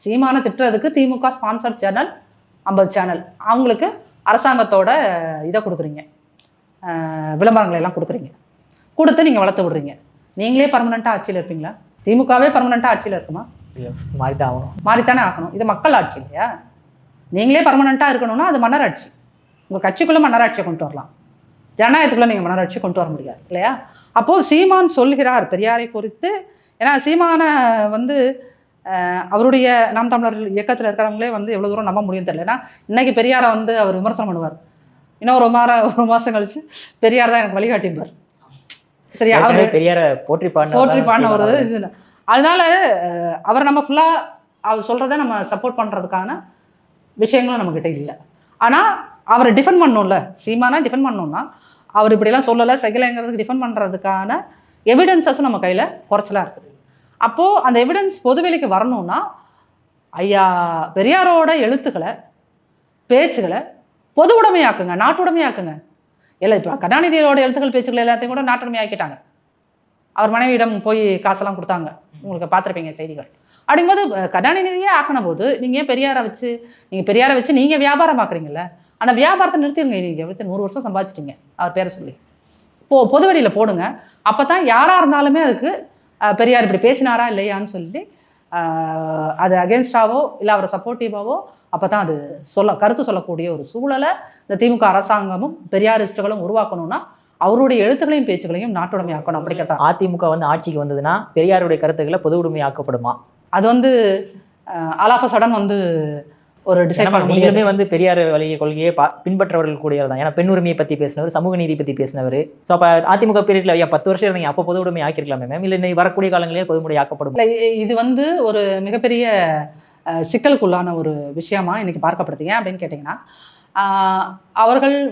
சீமான திட்டுறதுக்கு திமுக sponsored channel 50 channel, அவங்களுக்கு அரசாங்கத்தோட இதை கொடுக்குறீங்க, விளம்பரங்களை எல்லாம் கொடுக்குறீங்க, கொடுத்து நீங்கள் வளர்த்து விடுறீங்க. நீங்களே பர்மனெண்ட்டாக ஆட்சியில் இருப்பீங்களா? திமுகவே பர்மனெண்ட்டாக ஆட்சியில் இருக்குமா? மாறித்தான் ஆகணும். மாறித்தானே ஆகணும். இது மக்கள் ஆட்சி இல்லையா? நீங்களே பர்மனெண்ட்டாக இருக்கணும்னா அது மன்னராட்சி. உங்கள் கட்சிக்குள்ளே மன்னராட்சியை கொண்டு வரலாம், ஜனநாயகத்துக்குள்ளே நீங்கள் மன்னராட்சியை கொண்டு வர முடியாது இல்லையா? அப்போது சீமான் சொல்கிறார் பெரியாரை குறித்து. ஏன்னா சீமானை அவருடைய நாம் தமிழர் இயக்கத்தில் இருக்கிறவங்களே எவ்வளோ தூரம் நம்ப முடியும் தெரியல. ஏன்னா இன்றைக்கி பெரியாரை அவர் விமர்சனம் பண்ணுவார், இன்னும் ஒரு மாதம் கழிச்சு பெரியார் தான் எனக்கு வழிகாட்டிப்பார். சரியா? அவர் பெரியாரை போற்றி பாடின ஒரு இது. அதனால அவர் நம்ம ஃபுல்லாக அவர் சொல்கிறத நம்ம சப்போர்ட் பண்ணுறதுக்கான விஷயங்களும் நம்மக்கிட்ட இல்லை. ஆனால் அவரை டிஃபெண்ட் பண்ணணும்ல, சீமானா டிஃபெண்ட் பண்ணணும்னா அவர் இப்படிலாம் சொல்லலை செய்யலைங்கிறதுக்கு டிஃபெண்ட் பண்ணுறதுக்கான எவிடன்சஸும் நம்ம கையில் குறைச்சலாக இருக்குது. அப்போது அந்த எவிடன்ஸ் பொதுவெளிக்கு வரணும்னா ஐயா பெரியாரோட எழுத்துக்களை பேச்சுகளை பொது உடைமையாக்குங்க, நாட்டுடைமையாக்குங்க. இல்லை இப்போ கருணாநிதியோட எழுத்துக்கள் பேச்சுக்கள் எல்லாத்தையும் கூட நாட்டுடைமையாக்கிட்டாங்க. அவர் மனைவியிடம் போய் காசெல்லாம் கொடுத்தாங்க, உங்களுக்கு பார்த்துருப்பீங்க செய்திகள். அப்படிங்கும்போது கருணாநிதியே ஆக்கின போது நீங்கள் ஏன் பெரியாரை வச்சு நீங்கள் வியாபாரமாக்குறீங்கல்ல, அந்த வியாபாரத்தை நிறுத்திடுங்க. நீங்கள் 100 வருஷம் சம்பாதிச்சிட்டிங்க அவர் பேரை சொல்லி பொதுவெளியில் போடுங்க. அப்போ தான் யாராக இருந்தாலுமே அதுக்கு பெரியார் இப்படி பேசினாரா இல்லையான்னு சொல்லி அது அகேன்ஸ்டாவோ இல்லை அவரை சப்போர்ட்டிவாவோ அப்போ தான் அது கருத்து சொல்லக்கூடிய ஒரு சூழலை இந்த திமுக அரசாங்கமும் பெரியாரிஸ்டுகளும் உருவாக்கணும்னா அவருடைய எழுத்துக்களையும் பேச்சுக்களையும் நாட்டுடைமையாக்கணும். அப்படி கேட்டா அதிமுக ஆட்சிக்கு வந்ததுன்னா பெரியாருடைய கருத்துக்களை பொது உடைமையாக்கப்படுமா? அது ஆல் ஆஃப் அ சடன் ஒரு டிசைட் பண்ண நீங்களுமே பெரியார் வழியை கொள்கையை பின்பற்றவர்கள் கூடியவர் தான். ஏன்னா பெண் உரிமையை பற்றி பேசினவர், சமூக நீதி பற்றி பேசினவர். ஸோ அப்போ அதிமுக பீரியட்ல 10 வருஷம் இருந்தீங்க, அப்போ பொது உடைமை ஆக்கிருக்கலாமே மேம், இல்லை வரக்கூடிய காலங்களே பொதுமுறை ஆக்கப்படும். இது ஒரு மிகப்பெரிய சிக்கலுக்குள்ளான ஒரு விஷயமா இன்னைக்கு பார்க்கப்படுது. ஏன் அப்படின்னு கேட்டிங்கன்னா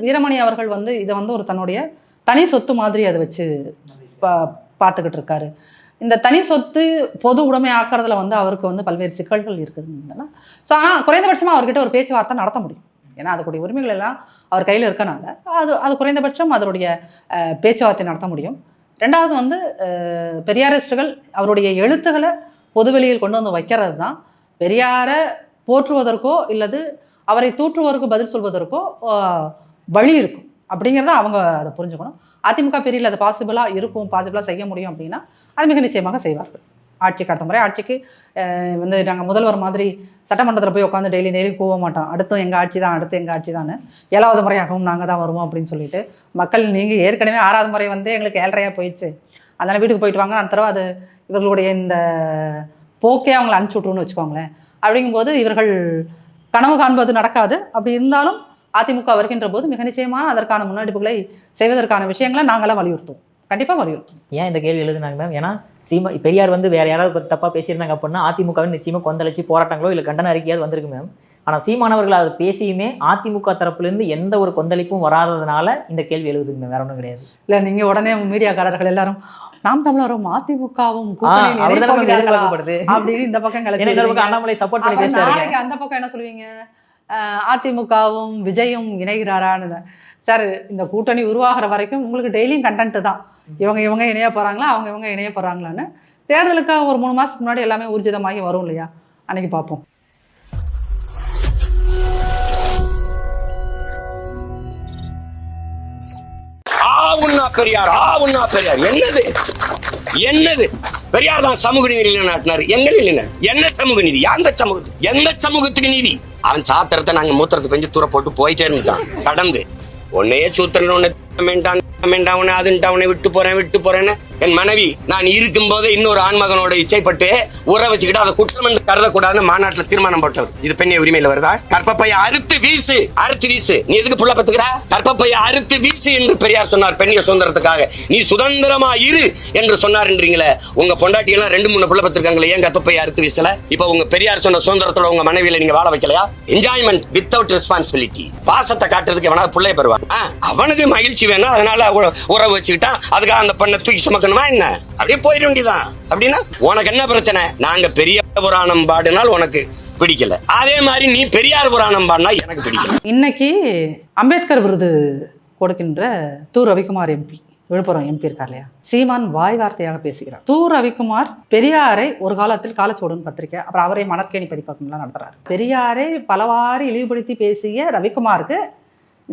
வீரமணி அவர்கள் இதை ஒரு தன்னுடைய தனி சொத்து மாதிரி அதை வச்சு பார்த்துக்கிட்டு இருக்காரு. இந்த தனி சொத்து பொது உடைமை ஆக்கிறதுல அவருக்கு பல்வேறு சிக்கல்கள் இருக்குதுன்னா, ஸோ ஆனால் குறைந்தபட்சமாக அவர்கிட்ட ஒரு பேச்சுவார்த்தை நடத்த முடியும். ஏன்னா அதுக்குடைய உரிமைகள் எல்லாம் அவர் கையில் இருக்கனால அது குறைந்தபட்சம் அதனுடைய பேச்சுவார்த்தை நடத்த முடியும். ரெண்டாவது பெரியாரிஸ்டுகள் அவருடைய எழுத்துக்களை பொதுவெளியில் கொண்டு வைக்கிறது தான் பெரியாரை போற்றுவதற்கோ இல்லது அவரை தூற்றுவதற்கோ பதில் சொல்வதற்கோ வழி இருக்கும் அப்படிங்கிறத அவங்க அதை புரிஞ்சுக்கணும். அதிமுக பீரியடில் அது பாசிபிளாக செய்ய முடியும் அப்படின்னா அது மிக நிச்சயமாக செய்வார்கள். ஆட்சிக்கு அடுத்த முறை ஆட்சிக்கு நாங்கள் முதல்வர் மாதிரி சட்டமன்றத்தில் போய் உட்காந்து டெய்லி போக மாட்டோம், அடுத்து எங்கள் ஆட்சி தான் 7வது முறையாகவும் நாங்கள் தான் வருவோம் அப்படின்னு சொல்லிட்டு மக்கள் நீங்கள் ஏற்கனவே 6வது முறை எங்களுக்கு 7.5 போயிடுச்சு, அதனால் வீட்டுக்கு போயிட்டு வாங்க, அந்த தடவை அது இவர்களுடைய இந்த போக்கே அவங்களை அனுப்பிச்சி விட்ருன்னு வச்சுக்கோங்களேன். அப்படிங்கும்போது இவர்கள் கனவு காண்பது நடக்காது. அப்படி இருந்தாலும் அதிமுக வருகின்ற போது மிக நிச்சயமாக அதற்கான முன்னெடுப்புகளை செய்வதற்கான விஷயங்களை நாங்களாம் வலியுறுத்துவோம், கண்டிப்பாக வலியுறுத்தும். ஏன் இந்த கேள்வி எழுதுனாங்க மேம்? ஏன்னா பெரியார் வேற யாராவது தப்பா பேசியிருந்தாங்க அப்படின்னா அதிமுகவை நிச்சயமா கொந்தளிச்சு போராட்டங்களோ இல்லை கண்டன அறிக்கையாவது வந்திருக்கு மேம். ஆனால் சீமானவர்கள் அதை பேசியுமே அதிமுக தரப்புலேருந்து எந்த ஒரு கொந்தளிப்பும் வராததுனால இந்த கேள்வி எழுதுங்க மேம், வேற ஒன்றும் கிடையாது. இல்லை நீங்கள் உடனே மீடியாக்காரர்கள் எல்லாரும் நாம் தமிழரும் அதிமுகவும் அப்படின்னு இந்த பக்கம் அண்ணாமலை சப்போர்ட் பண்ணி பேசுறாங்க, அந்த பக்கம் என்ன சொல்லுவீங்க? அதிமுகவும் விஜயும் இணைகிறாரான்னு. சார் இந்த கூட்டணி உருவாகிற வரைக்கும் உங்களுக்கு டெய்லியும் கண்டென்ட் தான், இவங்க இணைய போகிறாங்களா அவங்க இணைய போகிறாங்களான்னு. தேர்தலுக்காக ஒரு 3 மாதத்துக்கு முன்னாடி எல்லாமே ஊர்ஜிதமாகி வரும் இல்லையா, அன்னைக்கு பார்ப்போம். பெரியார் என்னது பெரியார் தான் சமூக நீதி நிலைநாட்டினார். என்ன சமூக நீதி? எந்த சமூகத்துக்கு நீதி? அவன் சாத்திரத்தை நாங்க மூத்திரத்தை கொஞ்சம் தூர போட்டு போயிட்டே இருந்தான். கடந்து உன்னையே சூத்திரன் விட்டு போறேன்னு என் மனைவி நான் இருக்கும் போது இன்னொரு ஆண்மகனோட இச்சைப்பட்டு உற வச்சுக்கிட்டு அதை குற்றம் என்று கருதக்கூடாதுன்னு மாநாட்டில் தீர்மானம் போட்டது. இது பெண்ணை உரிமையில வருதா? கற்பப்பையை அறுத்து வீசு. நீ எதுக்கு புள்ள பத்துக்கிற? கற்பப்பையை அறுத்து வீசு என்று பெரியார் சொன்னார் பெண்ணிய சுதந்திரத்துக்காக. நீ சுதந்திரமா இரு என்று சொன்னார் என்றீங்களே. உங்க பொண்டாட்டி எல்லாம் 2-3 புள்ள பத்திருக்காங்களே, ஏன் கற்பப்பையை அறுத்து வீசல? இப்ப உங்க பெரியார் சொன்ன சுதந்திரத்தோட உங்க மனைவியில நீங்க வாழ வைக்கலையா? Enjoyment without responsibility. பாசத்தை காட்டுறதுக்கு எவனாவது பிள்ளைய பெறுவாங்க, அவனுக்கு மகிழ்ச்சி வேணும், அதனால உறவு வச்சுக்கிட்டா அதுக்காக அந்த பெண்ணை தூக்கி சுமக்கணுமா என்ன? அப்படியே போயிட வேண்டியதான். அப்படின்னா உனக்கு என்ன பிரச்சனை? நாங்க பெரிய புராணம் பாடினால் உனக்கு பிடிக்கல, அதே மாதிரி நீ பெரியார் புராணம் பாடினா எனக்கு பிடிக்கல. இன்னைக்கு அம்பேத்கர் விருது கொடுக்கின்ற ரவிக்குமார் எம்பி விழுப்புரம் எம்பி இருக்கார் இல்லையா, சீமான் வாய் வார்த்தையாக பேசுகிறார். ரவிக்குமார் பெரியாரை ஒரு காலத்தில் காலச்சோடுன்னு பத்திரிக்கை, அப்புறம் அவரை மணற்கேணி பதிப்பகம்லாம் நடத்துறாரு. பெரியாரை பலவாறு இழிவுபடுத்தி பேசிய ரவிக்குமாருக்கு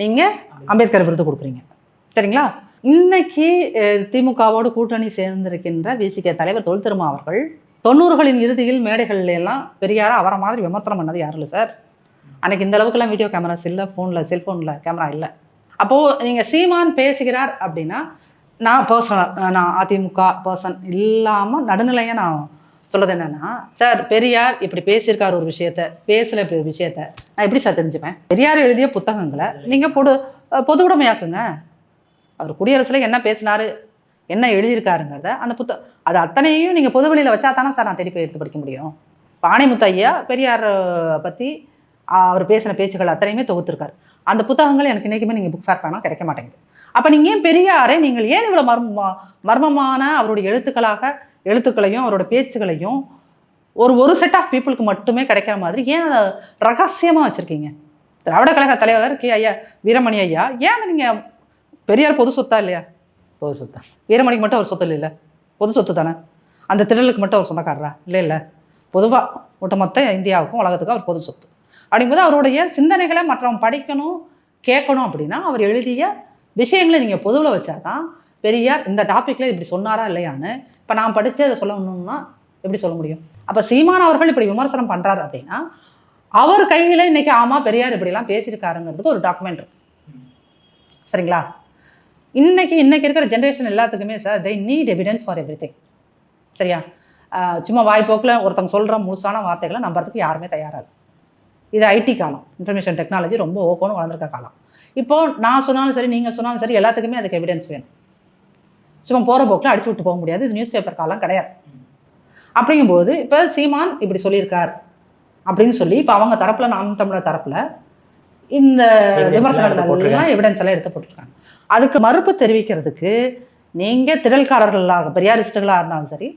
நீங்க அம்பேத்கர் விருது கொடுக்குறீங்க, சரிங்களா? இன்னைக்கு திமுகவோடு கூட்டணி சேர்ந்திருக்கின்ற விசிக தலைவர் தொல் திருமா அவர்கள் 90களின் இறுதியில் மேடைகள்ல எல்லாம் பெரியாரை அவரை மாதிரி விமர்சனம் பண்ணது யாரும் இல்லை சார். அன்னைக்கு இந்த அளவுக்குலாம் வீடியோ கேமராஸ் இல்லை, ஃபோனில் செல்ஃபோனில் கேமரா இல்லை. அப்போது நீங்கள் சீமான் பேசுகிறார் அப்படின்னா நான் பர்சனல், நான் அதிமுக பர்சன் இல்லாமல் நடுநிலையாக நான் சொல்கிறது என்னென்னா, சார் பெரியார் இப்படி பேசியிருக்கார் ஒரு விஷயத்த, பேசல விஷயத்த நான் எப்படி சார் தெரிஞ்சுப்பேன்? பெரியார் எழுதிய புத்தகங்களை நீங்கள் பொது உடைமையாக்குங்க. அவர் குடியரசில் என்ன பேசினாரு, என்ன எழுதியிருக்காருங்கிறத அந்த அது அத்தனையும் நீங்கள் பொது வெளியில் வச்சா தானே சார் நான் தேடி போய் எடுத்து படிக்க முடியும். பாணிமுத்து ஐயா பெரியார் பற்றி அவர் பேசின பேச்சுகள் அத்தனையுமே தொகுத்திருக்காரு. அந்த புத்தகங்கள் எனக்கு இன்றைக்குமே நீங்கள் புக் ஃபேர் பண்ணால் கிடைக்க மாட்டேங்குது. அப்போ நீங்கள் ஏன் பெரியாரை நீங்கள் ஏன் இவ்வளோ மர்மமான அவருடைய எழுத்துக்களையும் அவரோட பேச்சுகளையும் ஒரு செட் ஆஃப் பீப்புளுக்கு மட்டுமே கிடைக்கிற மாதிரி ஏன் அதை ரகசியமாக வச்சுருக்கீங்க? திராவிட கழக தலைவர் ஐயா வீரமணி ஐயா, ஏன் அதை நீங்கள் பெரியார் பொது சொத்தா இல்லையா? பொது சொத்தா. வீரமணிக்கு மட்டும் அவர் சொத்து இல்லை, பொது சொத்து தானே. அந்த திடலுக்கு மட்டும் அவர் சொந்தக்காரரா? இல்லை, பொதுவாக ஒட்டுமொத்த இந்தியாவுக்கும் உலகத்துக்கும் அவர் பொது சொத்து. அப்படிங்கும்போது அவருடைய சிந்தனைகளை மற்றவங்க படிக்கணும், கேட்கணும் அப்படின்னா அவர் எழுதிய விஷயங்களை நீங்கள் பொதுவில் வச்சாதான் பெரியார் இந்த டாப்பிக்கில் இப்படி சொன்னாரா இல்லையான்னு இப்போ நான் படித்து அதை சொல்லணும்னா எப்படி சொல்ல முடியும்? அப்போ சீமான் அவர்கள் இப்படி விமர்சனம் பண்ணுறாரு அப்படின்னா அவர் கையில் இன்னைக்கு ஆமாம் பெரியார் இப்படிலாம் பேசியிருக்காருங்கிறதுக்கு ஒரு டாக்குமெண்ட் இருக்கு, சரிங்களா? இன்னைக்கு இருக்கிற ஜென்ரேஷன் எல்லாத்துக்குமே sir they need evidence for everything, சரியா? சும்மா வாய்ப்போக்கில் ஒருத்தவங்க சொல்கிற முழுசான வார்த்தைகளை நம்புறதுக்கு யாருமே தயாராக. இது ஐடி காலம், இன்ஃபர்மேஷன் டெக்னாலஜி ரொம்ப ஓக்கோன்னு வளர்ந்துருக்க காலம். இப்போது நான் சொன்னாலும் சரி, நீங்கள் சொன்னாலும் சரி, எல்லாத்துக்குமே அதுக்கு எவிடன்ஸ் வேணும். சும்மா போகிற போக்கில் அடிச்சு விட்டு போக முடியாது. இது நியூஸ் பேப்பர் காலம் கிடையாது. அப்படிங்கும்போது இப்போ சீமான் இப்படி சொல்லியிருக்கார் அப்படின்னு சொல்லி இப்போ அவங்க தரப்பில், நாம் தமிழர் தரப்பில் இந்த விமர்சனங்கள்லாம் எவிடன்ஸ் எல்லாம் எடுத்து போட்டிருக்காங்க. அதுக்கு மறுப்பு தெரிவிக்கிறதுக்கு நீங்கள் திடல்காரர்களாக பெரியாரிஸ்டுகளாக இருந்தாலும் சரி,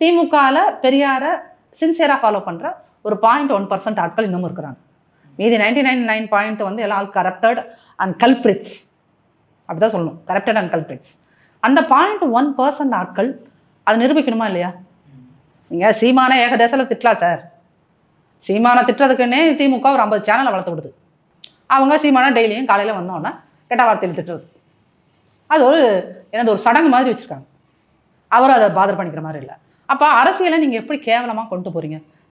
திமுகவில் பெரியாரை சின்சியராக ஃபாலோ பண்ணுற ஒரு 0.1% ஆட்கள் இன்னமும் இருக்கிறாங்க. மீதி 99.9 வந்து எல்லாம் கரப்டட் அண்ட் கல்பிரிட்ஸ், அப்படிதான் சொல்லணும், கரப்டட் அண்ட் கல்பிரிட்ஸ். அந்த 0.1% ஆட்கள் அதை நிரூபிக்கணுமா இல்லையா? நீங்கள் சீமானை ஏகதேசத்தில் திட்டலாம் சார். சீமானை திட்டுறதுக்குன்னே திமுக ஒரு 50 சேனலை வளர்த்து விடுது. அவங்க சீமானை டெய்லியும் காலையில் வந்தோன்னே கெட்ட வார்த்தையில் திட்டுறது, அது ஒரு சடங்கு மாதிரி வச்சுருக்காங்க. அவரும் அதை பாதர் பண்ணிக்கிற மாதிரி இல்லை. அப்போ அரசியலை நீங்கள் எப்படி கேவலமாக கொண்டு போகிறீங்க?